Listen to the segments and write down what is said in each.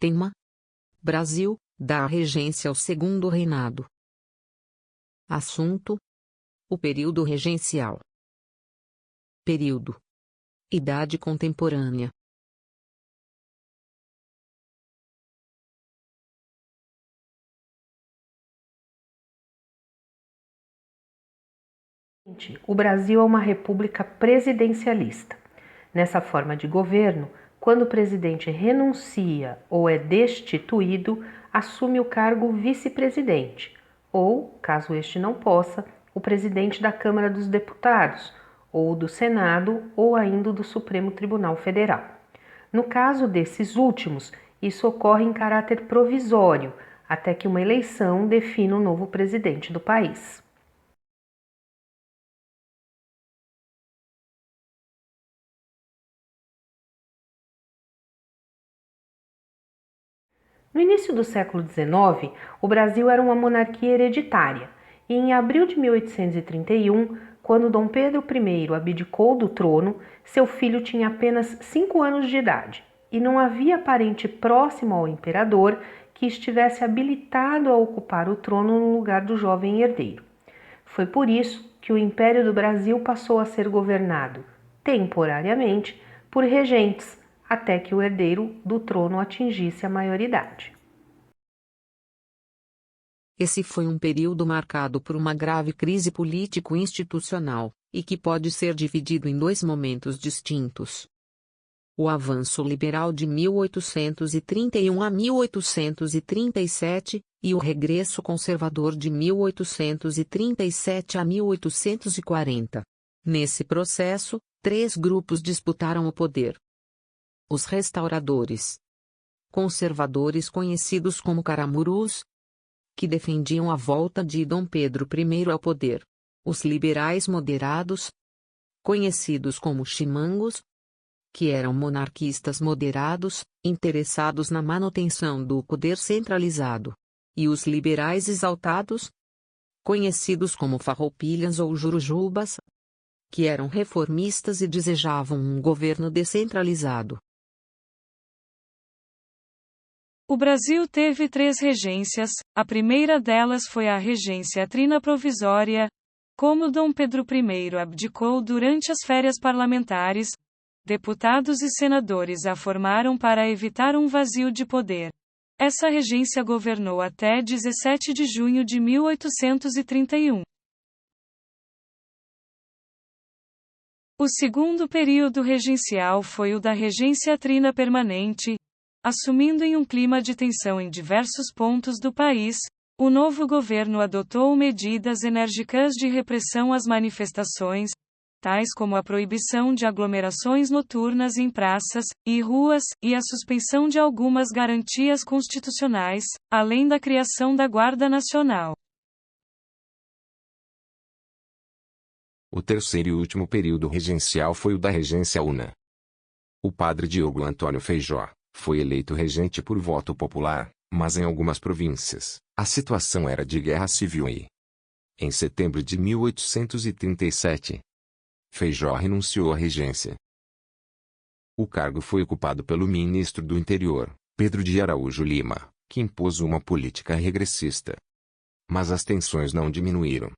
Tema: Brasil, dá regência ao segundo reinado. Assunto: o período regencial. Período: Idade contemporânea. O Brasil é uma república presidencialista. Nessa forma de governo, quando o presidente renuncia ou é destituído, assume o cargo vice-presidente, ou, caso este não possa, o presidente da Câmara dos Deputados, ou do Senado, ou ainda do Supremo Tribunal Federal. No caso desses últimos, isso ocorre em caráter provisório, até que uma eleição defina o novo presidente do país. No início do século XIX, o Brasil era uma monarquia hereditária e em abril de 1831, quando Dom Pedro I abdicou do trono, seu filho tinha apenas 5 anos de idade e não havia parente próximo ao imperador que estivesse habilitado a ocupar o trono no lugar do jovem herdeiro. Foi por isso que o Império do Brasil passou a ser governado, temporariamente, por regentes, até que o herdeiro do trono atingisse a maioridade. Esse foi um período marcado por uma grave crise político-institucional, e que pode ser dividido em 2 momentos distintos. O avanço liberal de 1831 a 1837, e o regresso conservador de 1837 a 1840. Nesse processo, 3 grupos disputaram o poder. Os restauradores conservadores, conhecidos como caramurus, que defendiam a volta de Dom Pedro I ao poder. Os liberais moderados, conhecidos como chimangos, que eram monarquistas moderados, interessados na manutenção do poder centralizado. E os liberais exaltados, conhecidos como farroupilhas ou jurujubas, que eram reformistas e desejavam um governo descentralizado. O Brasil teve 3 regências, a primeira delas foi a regência trina provisória. Como Dom Pedro I abdicou durante as férias parlamentares, deputados e senadores a formaram para evitar um vazio de poder. Essa regência governou até 17 de junho de 1831. O segundo período regencial foi o da regência trina permanente. Assumindo em um clima de tensão em diversos pontos do país, o novo governo adotou medidas enérgicas de repressão às manifestações, tais como a proibição de aglomerações noturnas em praças e ruas, e a suspensão de algumas garantias constitucionais, além da criação da Guarda Nacional. O terceiro e último período regencial foi o da regência una. O padre Diogo Antônio Feijó foi eleito regente por voto popular, mas em algumas províncias, a situação era de guerra civil e, em setembro de 1837, Feijó renunciou à regência. O cargo foi ocupado pelo ministro do Interior, Pedro de Araújo Lima, que impôs uma política regressista. Mas as tensões não diminuíram.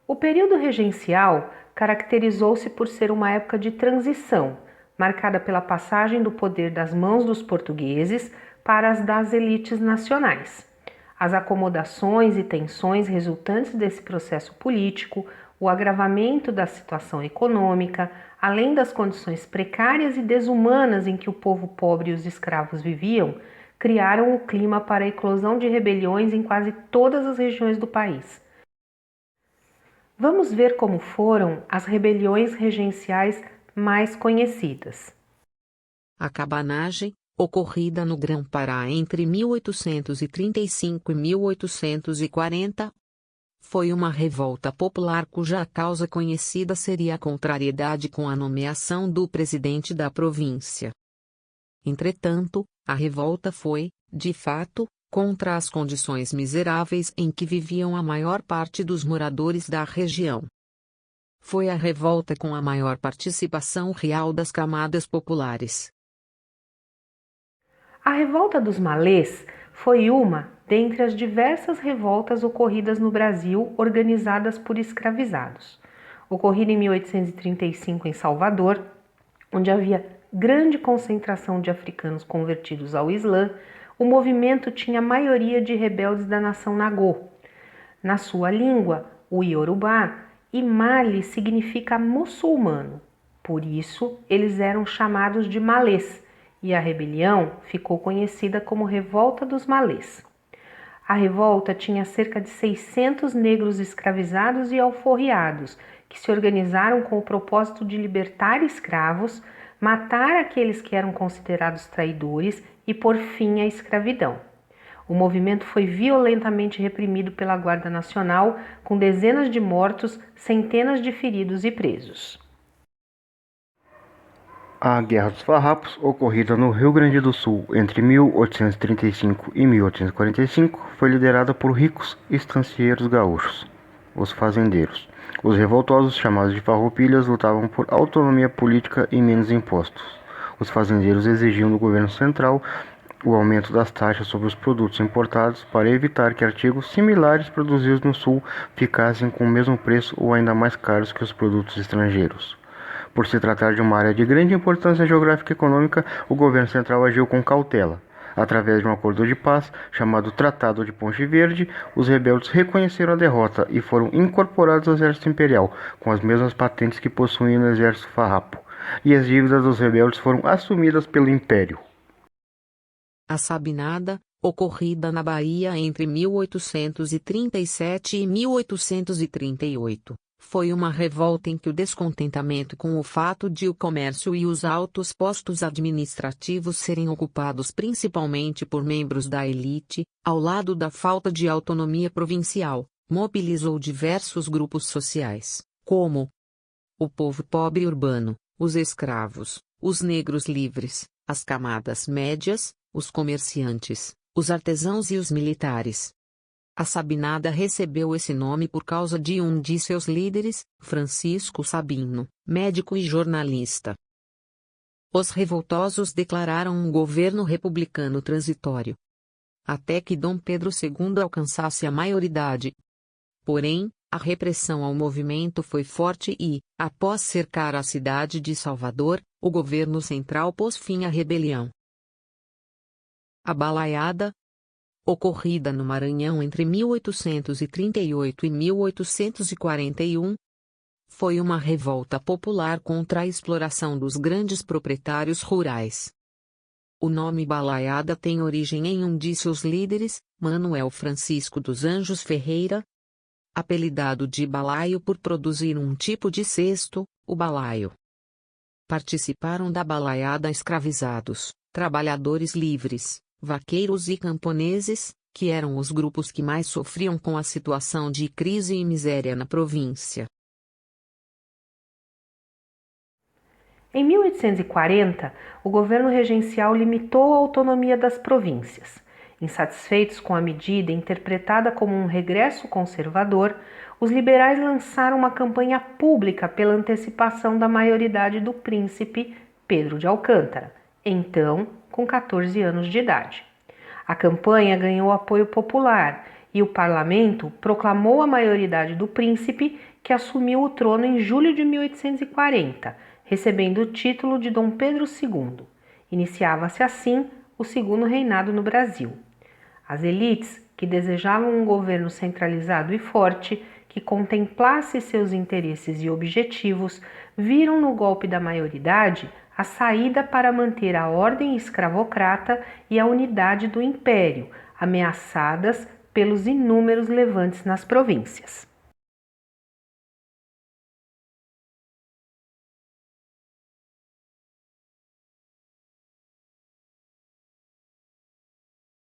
O período regencial caracterizou-se por ser uma época de transição, marcada pela passagem do poder das mãos dos portugueses para as das elites nacionais. As acomodações e tensões resultantes desse processo político, o agravamento da situação econômica, além das condições precárias e desumanas em que o povo pobre e os escravos viviam, criaram o clima para a eclosão de rebeliões em quase todas as regiões do país. Vamos ver como foram as rebeliões regenciais mais conhecidas. A cabanagem, ocorrida no Grão-Pará entre 1835 e 1840, foi uma revolta popular cuja causa conhecida seria a contrariedade com a nomeação do presidente da província. Entretanto, a revolta foi, de fato, contra as condições miseráveis em que viviam a maior parte dos moradores da região. foi a revolta com a maior participação real das camadas populares. A Revolta dos Malês foi uma dentre as diversas revoltas ocorridas no Brasil organizadas por escravizados. Ocorrida em 1835 em Salvador, onde havia grande concentração de africanos convertidos ao Islã, o movimento tinha a maioria de rebeldes da nação Nagô. Na sua língua, o Iorubá, Imali significa muçulmano, por isso eles eram chamados de malês, e a rebelião ficou conhecida como Revolta dos Malês. A revolta tinha cerca de 600 negros escravizados e alforriados, que se organizaram com o propósito de libertar escravos, matar aqueles que eram considerados traidores e pôr fim à escravidão. O movimento foi violentamente reprimido pela Guarda Nacional, com dezenas de mortos, centenas de feridos e presos. A Guerra dos Farrapos, ocorrida no Rio Grande do Sul entre 1835 e 1845, foi liderada por ricos estancieiros gaúchos, os fazendeiros. Os revoltosos, chamados de farroupilhas, lutavam por autonomia política e menos impostos. Os fazendeiros exigiam do governo central o aumento das taxas sobre os produtos importados para evitar que artigos similares produzidos no Sul ficassem com o mesmo preço ou ainda mais caros que os produtos estrangeiros. Por se tratar de uma área de grande importância geográfica e econômica, o governo central agiu com cautela. Através de um acordo de paz, chamado Tratado de Ponte Verde, os rebeldes reconheceram a derrota e foram incorporados ao exército imperial, com as mesmas patentes que possuíam no exército farrapo, e as dívidas dos rebeldes foram assumidas pelo Império. A Sabinada, ocorrida na Bahia entre 1837 e 1838, foi uma revolta em que o descontentamento com o fato de o comércio e os altos postos administrativos serem ocupados principalmente por membros da elite, ao lado da falta de autonomia provincial, mobilizou diversos grupos sociais, como o povo pobre urbano, os escravos, os negros livres, as camadas médias, os comerciantes, os artesãos e os militares. A Sabinada recebeu esse nome por causa de um de seus líderes, Francisco Sabino, médico e jornalista. Os revoltosos declararam um governo republicano transitório, até que Dom Pedro II alcançasse a maioridade. Porém, a repressão ao movimento foi forte e, após cercar a cidade de Salvador, o governo central pôs fim à rebelião. A Balaiada, ocorrida no Maranhão entre 1838 e 1841, foi uma revolta popular contra a exploração dos grandes proprietários rurais. O nome Balaiada tem origem em um de seus líderes, Manuel Francisco dos Anjos Ferreira, apelidado de balaio por produzir um tipo de cesto, o balaio. Participaram da balaiada escravizados, trabalhadores livres, vaqueiros e camponeses, que eram os grupos que mais sofriam com a situação de crise e miséria na província. Em 1840, o governo regencial limitou a autonomia das províncias. Insatisfeitos com a medida interpretada como um regresso conservador, os liberais lançaram uma campanha pública pela antecipação da maioridade do príncipe Pedro de Alcântara, então com 14 anos de idade. A campanha ganhou apoio popular e o parlamento proclamou a maioridade do príncipe, que assumiu o trono em julho de 1840, recebendo o título de Dom Pedro II. Iniciava-se assim o segundo reinado no Brasil. As elites, que desejavam um governo centralizado e forte, que contemplasse seus interesses e objetivos, viram no golpe da maioridade a saída para manter a ordem escravocrata e a unidade do império, ameaçadas pelos inúmeros levantes nas províncias.